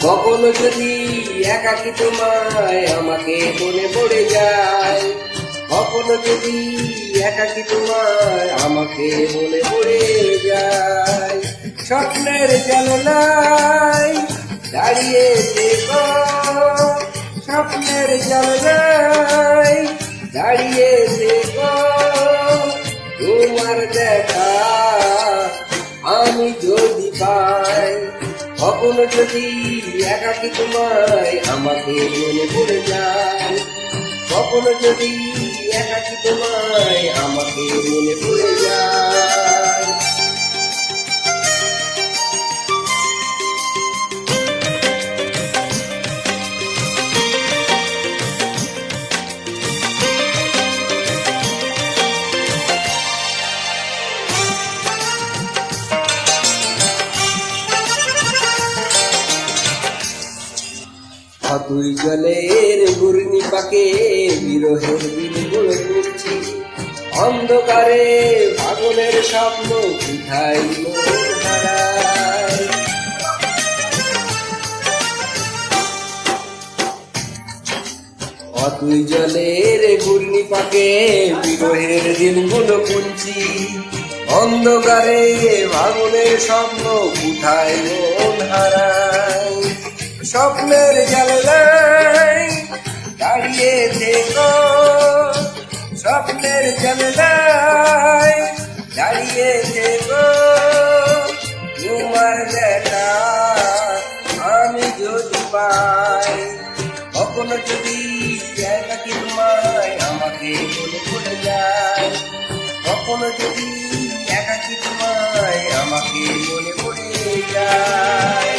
কখনো যদি একাকি তোমায় আমাকে মনে পড়ে যায়, কখনো যদি একাকি তোমায় আমাকে মনে পড়ে যায়, স্বপ্নের জানালায় দাঁড়িয়ে থেকো, স্বপ্নের জানালায় দাঁড়িয়ে থেকো, তোমার দেখা আমি যদি পাই। কখনো যদি একাকি তোমায় আমাকে মনে পড়ে যায়, কখনো যদি একাকি তোমায় আমাকে মনে পড়ে যায়। তুই জলের ঘূর্ণি পাকে বিরহের দিনগুলো করছি, অন্ধকারে পাগলের স্বপ্ন কোথায় হারায়। তুই জলের ঘূর্ণি পাকে বিরহের দিনগুলো কুঞ্চি, অন্ধকারে পাগলের স্বপ্ন কোথায় মন হারায়। স্বপ্নের জানালায় দাঁড়িয়ে থেকো, স্বপ্নের জানালায় দাঁড়িয়ে থেকো, তোমার দেখা আমি যদি পাই। কখনো যদি একাকি তোমায় আমাকে মনে পড়ে যায়, কখনো যদি একাকি তোমায় আমাকে মনে পড়ে যায়।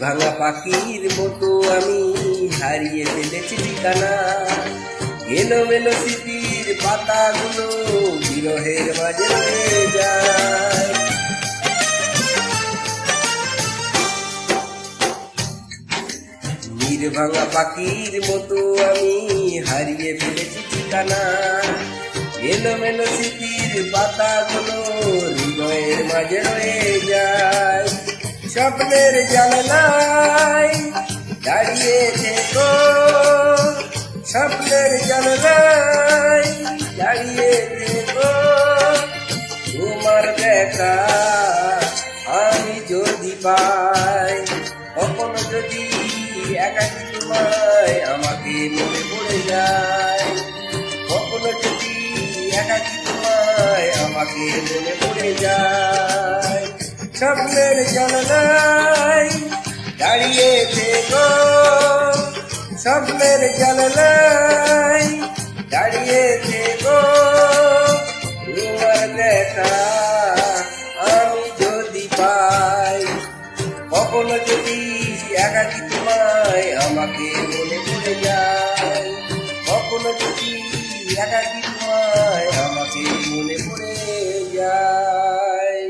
ভাঙা পাখির মতো আমি হারিয়ে ফেলেছি ঠিকানা, এলোমেলো স্মৃতির পাতাগুলো বিরহের মাঝে রয়ে যায়। ভাঙা পাখির মতো আমি হারিয়ে ফেলেছি ঠিকানা, এলোমেলো স্মৃতির পাতাগুলো হৃদয়ের মাঝে রয়ে যায়। স্বপ্নের জানালায় দাঁড়িয়ে থেকো, স্বপ্নের জানালায় দাঁড়িয়ে থেকো, তোমার দেখা আমি যদি পাই। কখনো যদি একাকি তোমায় আমাকে মনে পড়ে যায়, কখনো যদি একাকি তোমায় আমাকে মনে পড়ে যায়। স্বপ্নের জানালায় দাঁড়িয়ে থেকো, স্বপ্নের জানালায় দাঁড়িয়ে থেকো, তোমার দেখা আমি যদি পাই। কখনো যদি একাকি তোমায় আমাকে মনে পড়ে যায়, কখনো যদি একাকি তোমায় আমাকে মনে পড়ে যায়।